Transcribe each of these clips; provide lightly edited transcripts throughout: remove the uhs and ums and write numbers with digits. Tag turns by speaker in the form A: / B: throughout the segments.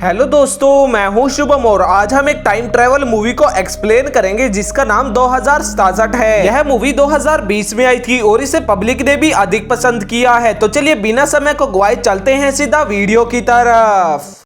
A: Hello दोस्तों, मैं हूं शुभम और आज हम एक टाइम ट्रेवल मूवी को एक्सप्लेन करेंगे जिसका नाम 2067 है। यह मूवी 2020 में आई थी और इसे पब्लिक ने भी अधिक पसंद किया है। तो चलिए बिना समय को गवाए चलते हैं सीधा वीडियो की तरफ।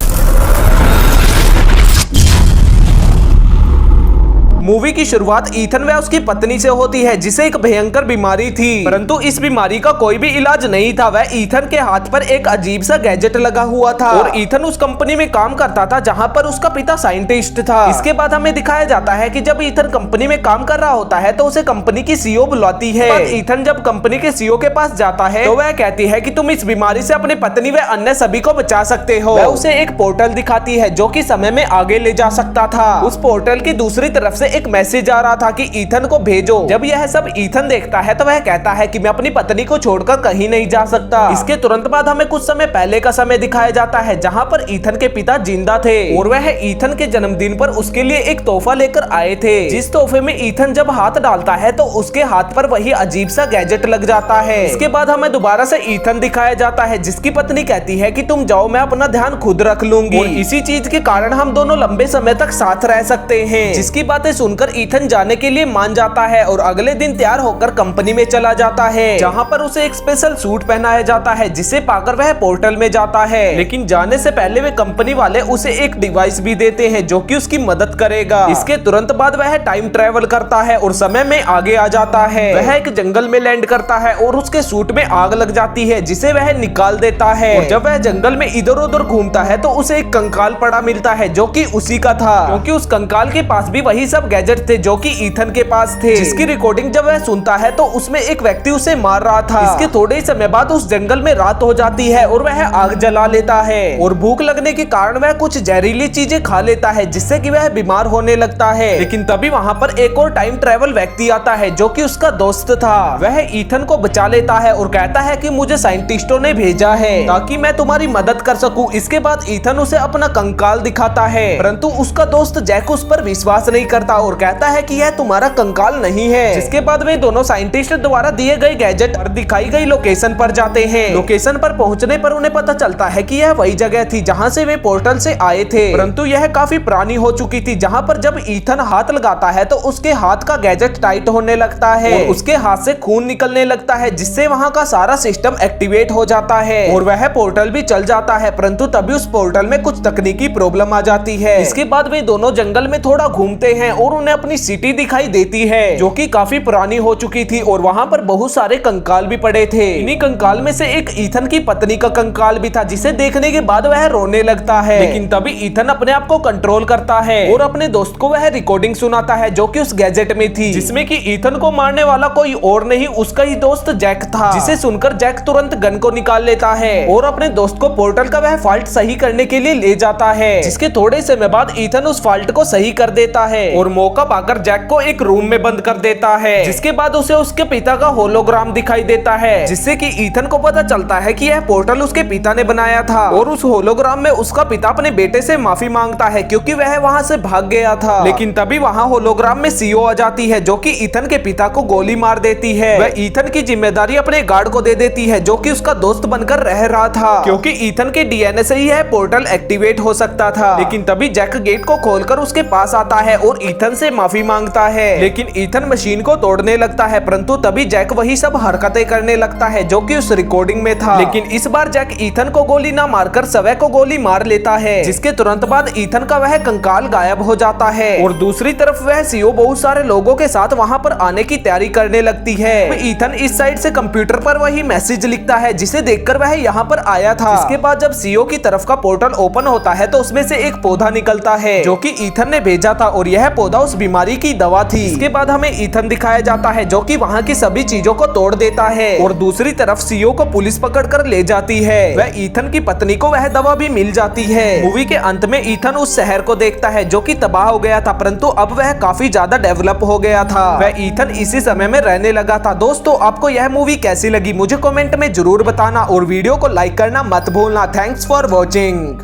A: मूवी की शुरुआत ईथन व उसकी पत्नी से होती है जिसे एक भयंकर बीमारी थी, परंतु इस बीमारी का कोई भी इलाज नहीं था। वह ईथन के हाथ पर एक अजीब सा गैजेट लगा हुआ था और ईथन उस कंपनी में काम करता था जहां पर उसका पिता साइंटिस्ट था। इसके बाद हमें दिखाया जाता है कि जब ईथन कंपनी में काम कर रहा होता है तो उसे कंपनी की सीईओ बुलाती है। ईथन जब कंपनी के सीईओ के पास जाता है तो वह कहती है कि तुम इस बीमारी से अपनी पत्नी व अन्य सभी को बचा सकते हो। वह उसे एक पोर्टल दिखाती है जो कि समय में आगे ले जा सकता था। उस पोर्टल की दूसरी तरफ से एक मैसेज आ रहा था कि ईथन को भेजो। जब यह सब ईथन देखता है तो वह कहता है कि मैं अपनी पत्नी को छोड़कर कहीं नहीं जा सकता। इसके तुरंत बाद हमें कुछ समय पहले का समय दिखाया जाता है जहां पर ईथन के पिता जिंदा थे और वह ईथन के जन्मदिन पर उसके लिए एक तोहफा लेकर आए थे। जिस तोहफे में ईथन जब हाथ डालता है तो उसके हाथ पर वही अजीब सा गैजेट लग जाता है। इसके बाद हमें दोबारा से ईथन दिखाया जाता है जिसकी पत्नी कहती है कि तुम जाओ, मैं अपना ध्यान खुद रख लूंगी। और इसी चीज के कारण हम दोनों लंबे समय तक साथ रह सकते हैं। जिसकी बातें सुनकर ईथन जाने के लिए मान जाता है और अगले दिन तैयार होकर कंपनी में चला जाता है जहां पर उसे एक स्पेशल सूट पहनाया जाता है जिसे पाकर वह पोर्टल में जाता है। लेकिन जाने से पहले वे कंपनी वाले उसे एक डिवाइस भी देते हैं जो कि उसकी मदद करेगा। इसके तुरंत बाद वह टाइम ट्रेवल करता है और समय में आगे आ जाता है। वह एक जंगल में लैंड करता है और उसके सूट में आग लग जाती है जिसे वह निकाल देता है। और जब वह जंगल में इधर उधर घूमता है तो उसे एक कंकाल पड़ा मिलता है जो कि उसी का था, क्योंकि उस कंकाल के पास भी वही सब गैजेट थे जो कि ईथन के पास थे। जिसकी रिकॉर्डिंग जब वह सुनता है तो उसमें एक व्यक्ति उसे मार रहा था। इसके थोड़े ही समय बाद उस जंगल में रात हो जाती है और वह आग जला लेता है और भूख लगने के कारण वह कुछ जहरीली चीजें खा लेता है जिससे कि वह बीमार होने लगता है। लेकिन तभी वहां पर एक और टाइम ट्रेवल व्यक्ति आता है जो कि उसका दोस्त था। वह ईथन को बचा लेता है और कहता है कि मुझे साइंटिस्टों ने भेजा है ताकि मैं तुम्हारी मदद कर सकूं। इसके बाद ईथन उसे अपना कंकाल दिखाता है, परंतु उसका दोस्त जैक उस पर विश्वास नहीं करता और कहता है कि यह तुम्हारा कंकाल नहीं है। जिसके बाद वे दोनों साइंटिस्ट द्वारा दिए गए गैजेट और दिखाई गई लोकेशन पर जाते हैं। लोकेशन पर पहुंचने पर उन्हें पता चलता है कि यह वही जगह थी जहां से वे पोर्टल से आए थे, परंतु यह काफी पुरानी हो चुकी थी। जहां पर जब ईथन हाथ लगाता है तो उसके हाथ का गैजेट टाइट होने लगता है और उसके हाथ से खून निकलने लगता है जिससे वहां का सारा सिस्टम एक्टिवेट हो जाता है और वह पोर्टल भी चल जाता है। परंतु तभी उस पोर्टल में कुछ तकनीकी प्रॉब्लम आ जाती है। इसके बाद वे दोनों जंगल में थोड़ा घूमते हैं और उन्हें अपनी सिटी दिखाई देती है जो कि काफी पुरानी हो चुकी थी और वहां पर बहुत सारे कंकाल भी पड़े थे। इन्हीं कंकाल में से एक ईथन की पत्नी का कंकाल भी था जिसे देखने के बाद वह रोने लगता है। लेकिन तभी ईथन अपने आप को कंट्रोल करता है और अपने दोस्त को वह रिकॉर्डिंग सुनाता है जो कि उस गैजेट में थी, जिसमें कि ईथन को मारने वाला कोई और नहीं उसका ही दोस्त जैक था। जिसे सुनकर जैक तुरंत गन को निकाल लेता है और अपने दोस्त को पोर्टल का वह फॉल्ट सही करने के लिए ले जाता है। जिसके थोड़े समय बाद ईथन उस फॉल्ट को सही कर देता है और मौका पाकर जैक को एक रूम में बंद कर देता है। जिसके बाद उसे उसके पिता का होलोग्राम दिखाई देता है, जिससे कि ईथन को पता चलता है कि यह पोर्टल उसके पिता ने बनाया था और उस होलोग्राम में उसका पिता अपने बेटे से माफी मांगता है क्योंकि वह वहां से भाग गया था। लेकिन तभी वहां होलोग्राम में सीईओ आ जाती है जो कि ईथन के पिता को गोली मार देती है। वह ईथन की जिम्मेदारी अपने गार्ड को दे देती है जो कि उसका दोस्त बनकर रह रहा था, क्योंकि ईथन के डीएनए से ही यह पोर्टल एक्टिवेट हो सकता था। लेकिन तभी जैक गेट को खोलकर उसके पास आता है और ईथन से माफी मांगता है। लेकिन ईथन मशीन को तोड़ने लगता है, परंतु तभी जैक वही सब हरकतें करने लगता है जो कि उस रिकॉर्डिंग में था। लेकिन इस बार जैक ईथन को गोली ना मारकर सवै को गोली मार लेता है, जिसके तुरंत बाद ईथन का वह कंकाल गायब हो जाता है और दूसरी तरफ वह सीईओ बहुत सारे लोगों के साथ वहां पर आने की तैयारी करने लगती है। ईथन इस साइड से कंप्यूटर पर वही मैसेज लिखता है जिसे देखकर वह यहाँ पर आया था। इसके बाद जब सीईओ की तरफ का पोर्टल ओपन होता है तो उसमें से एक पौधा निकलता है जो कि ईथन ने भेजा था और यह पौधा उस बीमारी की दवा थी। इसके बाद हमें ईथन दिखाया जाता है जो कि वहां की सभी चीजों को तोड़ देता है और दूसरी तरफ सीईओ को पुलिस पकड़कर ले जाती है। वह ईथन की पत्नी को वह दवा भी मिल जाती है। मूवी के अंत में ईथन उस शहर को देखता है जो कि तबाह हो गया था, परंतु अब वह काफी ज्यादा डेवलप हो गया था। वह ईथन इसी समय में रहने लगा था। दोस्तों, आपको यह मूवी कैसी लगी मुझे कमेंट में जरूर बताना और वीडियो को लाइक करना मत भूलना। Thanks for watching.